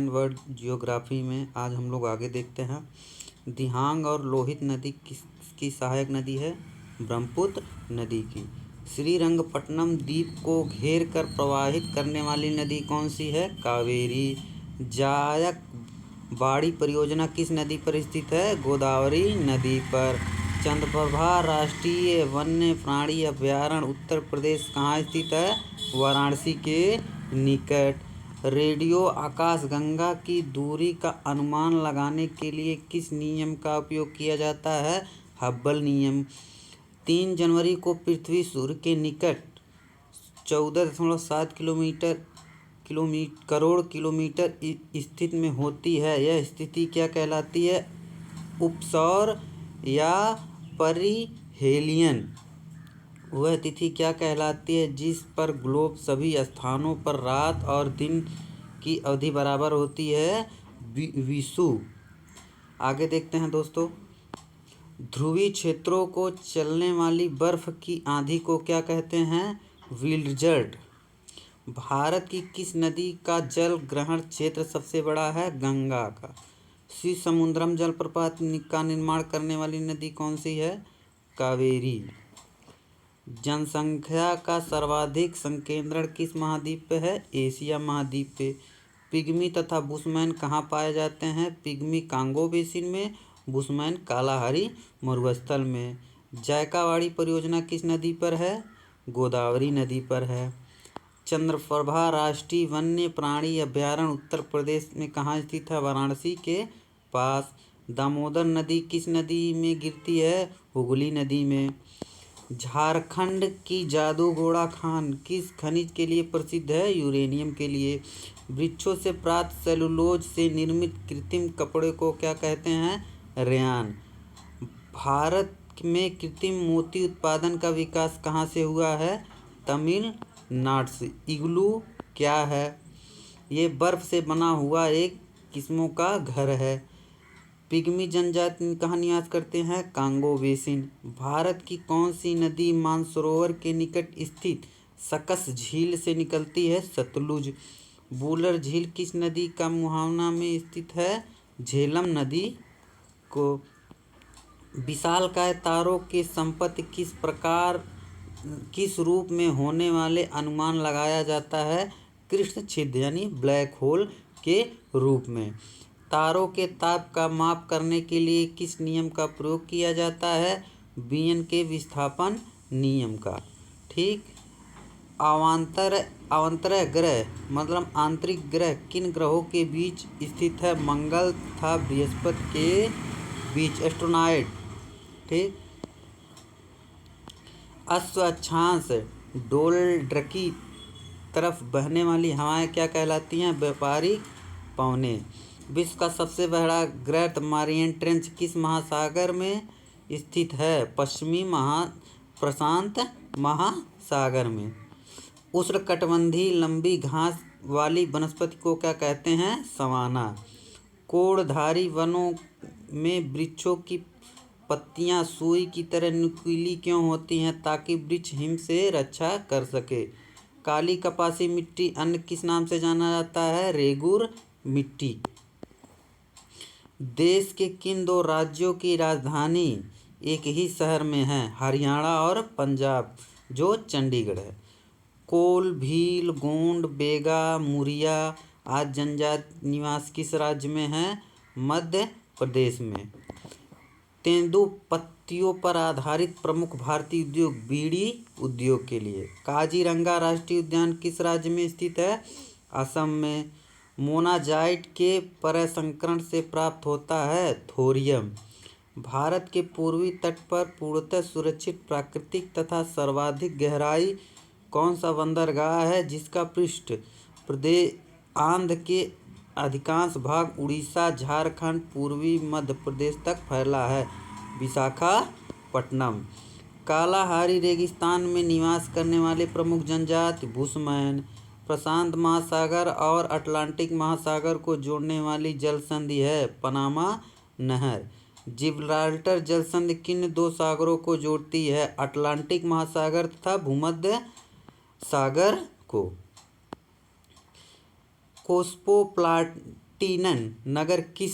World geography में आज हम लोग आगे देखते हैं। दिहांग और लोहित नदी किसकी सहायक नदी है? ब्रह्मपुत्र नदी की। श्रीरंगपट्टनम द्वीप को घेर कर प्रवाहित करने वाली नदी कौन सी है? कावेरी। जायकवाड़ी परियोजना किस नदी पर स्थित है? गोदावरी नदी पर। चंद्रप्रभा राष्ट्रीय वन्य प्राणी अभयारण्य उत्तर प्रदेश कहाँ स्थित है? वाराणसी के निकट। रेडियो आकाशगंगा की दूरी का अनुमान लगाने के लिए किस नियम का उपयोग किया जाता है? हब्बल नियम। 3 जनवरी को पृथ्वी सूर्य के निकट 14.7 करोड़ किलोमीटर स्थित में होती है। यह स्थिति क्या कहलाती है? उपसौर या परिहेलियन। वह तिथि क्या कहलाती है जिस पर ग्लोब सभी स्थानों पर रात और दिन की अवधि बराबर होती है? विषुव। आगे देखते हैं दोस्तों। ध्रुवीय क्षेत्रों को चलने वाली बर्फ की आंधी को क्या कहते हैं? विंडजर्ड। भारत की किस नदी का जल ग्रहण क्षेत्र सबसे बड़ा है? गंगा का। श्री समुद्रम जलप्रपात का निर्माण करने वाली नदी कौन सी है? कावेरी। जनसंख्या का सर्वाधिक संकेंद्रण किस महाद्वीप पे है? एशिया महाद्वीप पे। पिग्मी तथा बुशमैन कहाँ पाए जाते हैं? पिग्मी कांगो बेसिन में, बुशमैन कालाहारी मरुस्थल में। जायकवाड़ी परियोजना किस नदी पर है? गोदावरी नदी पर है। चंद्रप्रभा राष्ट्रीय वन्य प्राणी अभयारण्य उत्तर प्रदेश में कहाँ स्थित है? वाराणसी के पास। दामोदर नदी किस नदी में गिरती है? हुगली नदी में। झारखंड की जादूगोड़ा खान किस खनिज के लिए प्रसिद्ध है? यूरेनियम के लिए। वृक्षों से प्राप्त सेलुलोज से निर्मित कृत्रिम कपड़े को क्या कहते हैं? रेयान। भारत में कृत्रिम मोती उत्पादन का विकास कहाँ से हुआ है? तमिलनाडु से। इग्लू क्या है? ये बर्फ से बना हुआ एक किस्मों का घर है। पिग्मी जनजाति कहाँ निवास करते हैं? Congo basin. भारत की कौन सी नदी मानसरोवर के निकट स्थित सकस झील से निकलती है? सतलुज। वुलर झील किस नदी का मुहाना में स्थित है? झेलम नदी को। विशालकाय तारों के संपत्ति किस रूप में होने वाले अनुमान लगाया जाता है? कृष्ण छिद्र यानी ब्लैक होल के रूप में। तारों के ताप का माप करने के लिए किस नियम का प्रयोग किया जाता है? बीएन के विस्थापन नियम का। ठीक। अवांतर ग्रह मतलब आंतरिक ग्रह किन ग्रहों के बीच स्थित है? मंगल तथा बृहस्पति के बीच। एस्ट्रोनॉइड। ठीक। अश्व अक्षांश डोलड्रकी तरफ बहने वाली हवाएं क्या कहलाती हैं? व्यापारिक पवनें। विश्व का सबसे बड़ा ग्रेट मारियन ट्रेंच किस महासागर में स्थित है? पश्चिमी प्रशांत महासागर में। उष्णकटिबंधीय लंबी घास वाली वनस्पति को क्या कहते हैं? सवाना। कोड़धारी वनों में वृक्षों की पत्तियां सुई की तरह नुकीली क्यों होती हैं? ताकि वृक्ष हिम से रक्षा कर सके। काली कपासी मिट्टी अन्य किस नाम से जाना जाता है? रेगुर मिट्टी। देश के किन 2 राज्यों की राजधानी एक ही शहर में है? हरियाणा और पंजाब, जो चंडीगढ़ है। कोल, भील, गोंड, बेगा, मुरिया आदि जनजाति निवास किस राज्य में है? मध्य प्रदेश में। तेंदुपत्तियों पर आधारित प्रमुख भारतीय उद्योग बीड़ी उद्योग के लिए। काजीरंगा राष्ट्रीय उद्यान किस राज्य में स्थित है? असम में। मोनाजाइट के प्रसंस्करण से प्राप्त होता है थोरियम। भारत के पूर्वी तट पर पूर्णतः सुरक्षित प्राकृतिक तथा सर्वाधिक गहराई कौन सा बंदरगाह है जिसका पृष्ठ प्रदेश आंध्र के अधिकांश भाग, उड़ीसा, झारखंड, पूर्वी मध्य प्रदेश तक फैला है? विशाखापट्टनम। कालाहारी रेगिस्तान में निवास करने वाले प्रमुख जनजाति बुशमैन। प्रशांत महासागर और अटलांटिक महासागर को जोड़ने वाली जलसंधि है पनामा नहर। जिब्राल्टर जलसंधि किन 2 सागरों को जोड़ती है? अटलांटिक महासागर तथा भूमध्य सागर को। टीनन नगर किस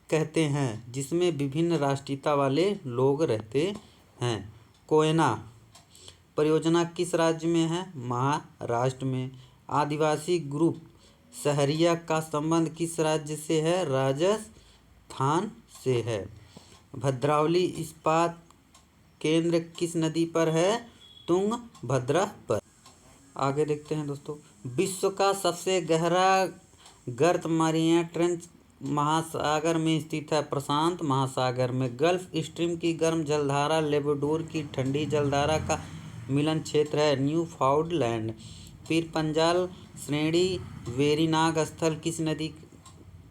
कहते हैं जिसमें विभिन्न राष्ट्रीयता वाले लोग रहते हैं? कोयना परियोजना किस राज्य में है? महाराष्ट्र में। आदिवासी ग्रुप सहरिया का संबंध किस राज्य से है? राजस्थान से है। भद्रावली इस्पात केंद्र किस नदी पर है? तुंगभद्रा पर। आगे देखते हैं दोस्तों, विश्व का सबसे गहरा गर्त मारिया ट्रेंच महासागर में स्थित है? प्रशांत महासागर में। गल्फ स्ट्रीम की गर्म जलधारा लेबडोर की ठंडी जलधारा का मिलन क्षेत्र है, न्यूफाउंडलैंड। पीर पंजाल श्रेणी वेरीनाग स्थल किस नदी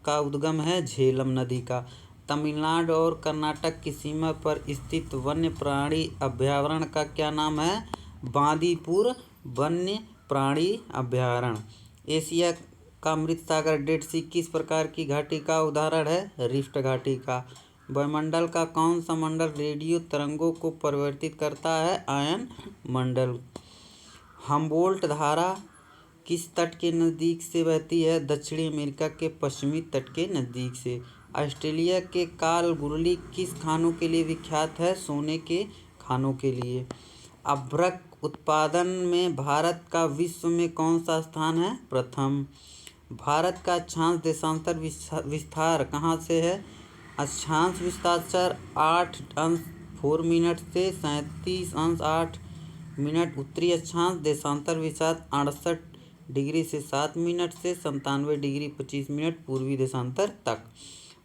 का उद्गम है? झेलम नदी का। तमिलनाडु और कर्नाटक की सीमा पर स्थित वन्य प्राणी अभयारण्य का क्या नाम है? बांदीपुर वन्य प्राणी अभयारण्य। एशिया का मृत सागर डेड सी किस प्रकार की घाटी का उदाहरण है? रिफ्ट घाटी का। वायुमंडल का कौन सा मंडल रेडियो तरंगों को परिवर्तित करता है? आयन मंडल। हम्बोल्ट धारा किस तट के नज़दीक से बहती है? दक्षिणी अमेरिका के पश्चिमी तट के नज़दीक से। ऑस्ट्रेलिया के कालगुरली किस खानों के लिए विख्यात है? सोने के खानों के लिए। अभ्रक उत्पादन में भारत का विश्व में कौन सा स्थान है? प्रथम। भारत का अक्षांश देशांतर विस्तार कहाँ से है? अक्षांश विस्तार 8 अंश 4 मिनट से 37 अंश 8 मिनट उत्तरी अक्षांश, देशांतर विस्तार 68 डिग्री से 7 मिनट से 97 डिग्री 25 मिनट पूर्वी देशांतर तक।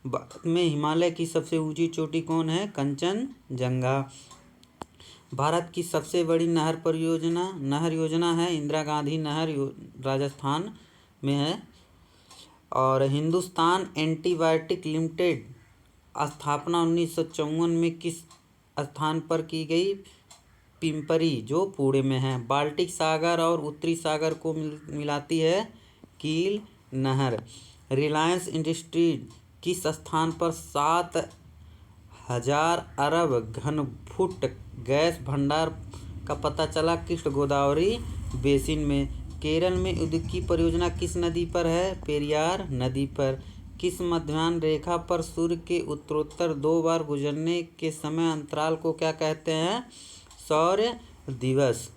भारत में हिमालय की सबसे ऊंची चोटी कौन है? कंचनजंगा। भारत की सबसे बड़ी नहर योजना है इंदिरा गांधी नहर, राजस्थान में है। और हिंदुस्तान एंटीबायोटिक लिमिटेड स्थापना 1954 में किस स्थान पर की गई? पिंपरी, जो पुणे में है। बाल्टिक सागर और उत्तरी सागर को मिलाती है कील नहर। रिलायंस इंडस्ट्रीज किस स्थान पर 7,000 अरब घनफुट गैस भंडार का पता चला? कृष्ण गोदावरी बेसिन में। केरल में उद्योगी परियोजना किस नदी पर है? पेरियार नदी पर। किस मध्याह्न रेखा पर सूर्य के उत्तरोत्तर 2 बार गुजरने के समय अंतराल को क्या कहते हैं? सौर दिवस।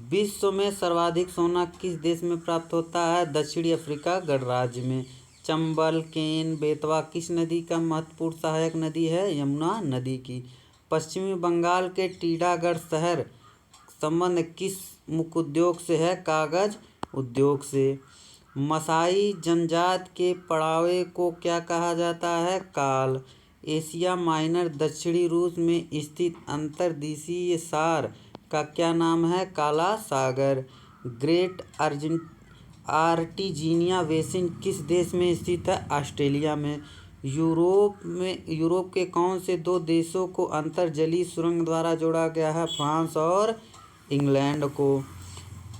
विश्व में सर्वाधिक सोना किस देश में प्राप्त होता है? दक्षिणी अफ्रीका गणराज्य में। चंबल, केन, बेतवा किस नदी का महत्वपूर्ण सहायक नदी है? यमुना नदी की। पश्चिमी बंगाल के टीटागढ़ शहर संबंध किस मुख्य उद्योग से है? कागज उद्योग से। मसाई जनजाति के पड़ावे को क्या कहा जाता है? काल। एशिया माइनर दक्षिणी रूस में स्थित अंतर्देशीय सार का क्या नाम है? काला सागर। ग्रेट आर्टिजीनिया बेसिन किस देश में स्थित है? ऑस्ट्रेलिया में। यूरोप के कौन से 2 देशों को अंतर्जलीय सुरंग द्वारा जोड़ा गया है? फ्रांस और इंग्लैंड को।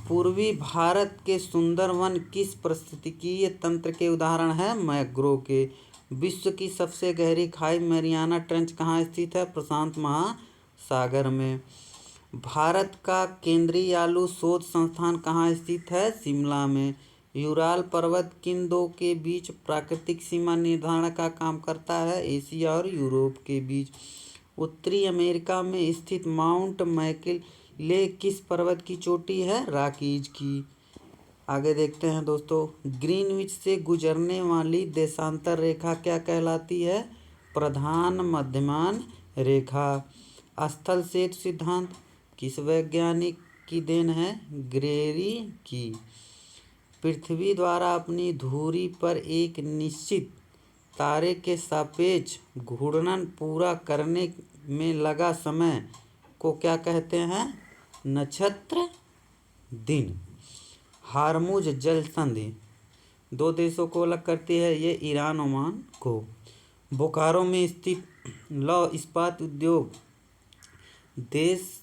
पूर्वी भारत के सुंदर वन किस पारिस्थितिकीय तंत्र के उदाहरण हैं? मैंग्रोव के। विश्व की सबसे गहरी खाई मैरियाना ट्रेंच कहाँ स्थित है? प्रशांत महासागर में। भारत का केंद्रीय आलू शोध संस्थान कहाँ स्थित है? शिमला में। यूराल पर्वत किन 2 के बीच प्राकृतिक सीमा निर्धारण का काम करता है? एशिया और यूरोप के बीच। उत्तरी अमेरिका में स्थित माउंट मैकिले किस पर्वत की चोटी है? रॉकीज की। आगे देखते हैं दोस्तों, ग्रीनविच से गुजरने वाली देशांतर रेखा क्या कहलाती है? प्रधान मध्यमान रेखा। स्थल सेतु सिद्धांत किस वैज्ञानिक की देन है? ग्रेरी की। पृथ्वी द्वारा अपनी धुरी पर एक निश्चित तारे के सापेक्ष घूर्णन पूरा करने में लगा समय को क्या कहते हैं? नक्षत्र दिन। हार्मुज जल संधि 2 देशों को अलग करती है, ये ईरान ओमान को। बोकारो में स्थित लौह इस्पात उद्योग देश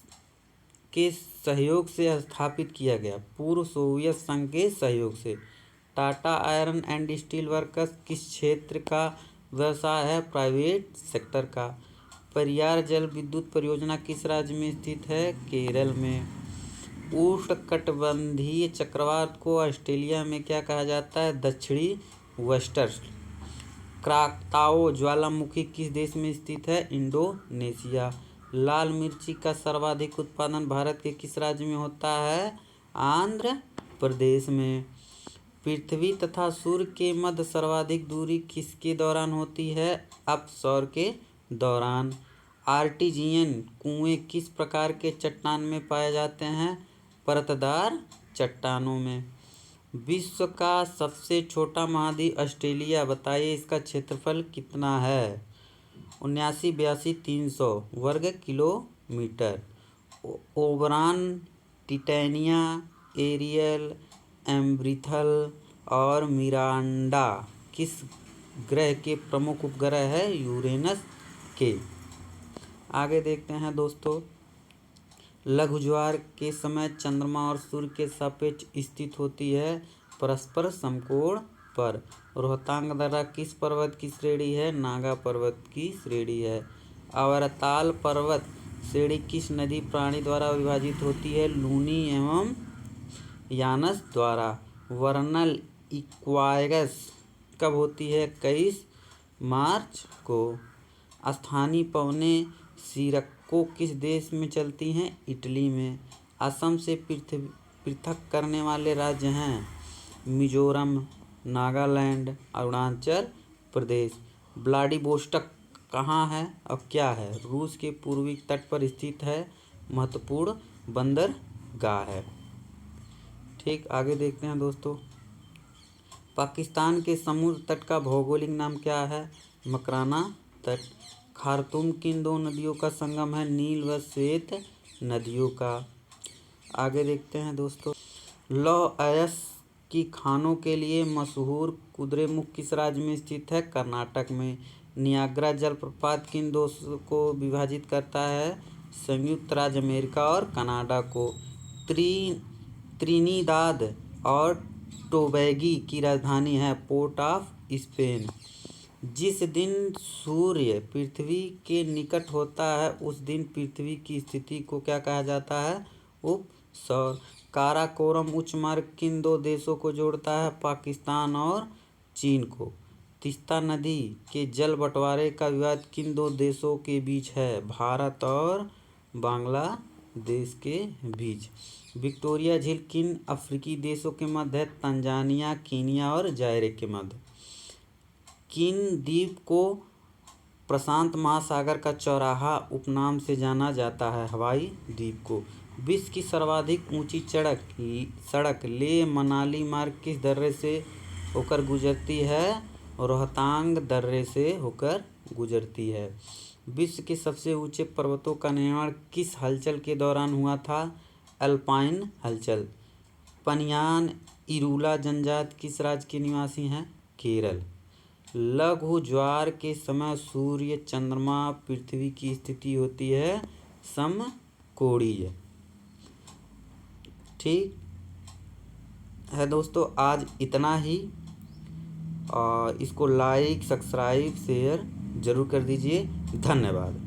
के सहयोग से स्थापित किया गया, पूर्व सोवियत संघ के सहयोग से। Tata iron and steel works किस क्षेत्र का व्यवसाय है? प्राइवेट सेक्टर का। पेरियार जल विद्युत परियोजना किस राज्य में स्थित है? केरल में। उष्णकटिबंधीय चक्रवात को ऑस्ट्रेलिया में क्या कहा जाता है? दक्षिणी वेस्टर। क्राकाओ ज्वालामुखी किस देश में स्थित है? इंडोनेशिया। लाल मिर्ची का सर्वाधिक उत्पादन भारत के किस राज्य में होता है? आंध्र प्रदेश में। पृथ्वी तथा सूर्य के मध्य सर्वाधिक दूरी किसके दौरान होती है? अपसौर के दौरान। आर्टिजियन कुएं किस प्रकार के चट्टान में पाए जाते हैं? परतदार चट्टानों में। विश्व का सबसे छोटा महाद्वीप ऑस्ट्रेलिया, बताइए इसका क्षेत्रफल कितना है? 79,82,300 वर्ग किलोमीटर। ओबरॉन, टिटेनिया, एरियल, एम्ब्रिथल और मिरांडा किस ग्रह के प्रमुख उपग्रह है? यूरेनस के। आगे देखते हैं दोस्तों, लघु ज्वार के समय चंद्रमा और सूर्य के सापेक्ष स्थित होती है? परस्पर समकोण पर। रोहतांग दर्रा किस पर्वत की श्रेणी है? नागा पर्वत की श्रेणी है। अवरताल पर्वत श्रेणी किस नदी प्राणी द्वारा विभाजित होती है? लूनी एवं यानस द्वारा। वर्नल इक्वाइनस कब होती है? 21 मार्च को। स्थानीय पवनें सिरक्को किस देश में चलती हैं? इटली में। असम से पृथक करने वाले राज्य हैं? मिजोरम, नागालैंड, अरुणाचल प्रदेश। व्लादिवोस्टोक कहाँ है और क्या है? रूस के पूर्वी तट पर स्थित है, महत्वपूर्ण बंदरगाह है। ठीक, आगे देखते हैं दोस्तों, पाकिस्तान के समुद्र तट का भौगोलिक नाम क्या है? मकराना तट। खार्तूम किन दो नदियों का संगम है? नील व श्वेत नदियों का। आगे देखते हैं दोस्तों, लौह अयस्क की खानों के लिए मशहूर कुद्रेमुख किस राज्य में स्थित है? कर्नाटक में। नियाग्रा जलप्रपात किन देशों को विभाजित करता है? संयुक्त राज्य अमेरिका और कनाडा को। त्रिनिदाद और टोबैगो की राजधानी है? Port of Spain. जिस दिन सूर्य पृथ्वी के निकट होता है उस दिन पृथ्वी की स्थिति को क्या कहा जाता है? उपसौर। काराकोरम उच्च मार्ग किन दो देशों को जोड़ता है? पाकिस्तान और चीन को। तीस्ता नदी के जल बंटवारे का विवाद किन दो देशों के बीच है? भारत और बांग्लादेश के बीच। विक्टोरिया झील किन अफ्रीकी देशों के मध्य है? तंजानिया, कीनिया और जायरे के मध्य। किन द्वीप को प्रशांत महासागर का चौराहा उपनाम से जाना जाता है? हवाई द्वीप को। विश्व की सर्वाधिक ऊंची सड़क लेह मनाली मार्ग किस दर्रे से होकर गुजरती है? रोहतांग दर्रे से होकर गुजरती है। विश्व के सबसे ऊंचे पर्वतों का निर्माण किस हलचल के दौरान हुआ था? अल्पाइन हलचल। पनियान इरूला जनजाति किस राज्य के निवासी हैं? केरल। लघु ज्वार के समय सूर्य, चंद्रमा, पृथ्वी की स्थिति होती है समकोणीय। ठीक है दोस्तों, आज इतना ही। इसको लाइक, सब्सक्राइब, शेयर जरूर कर दीजिए। धन्यवाद।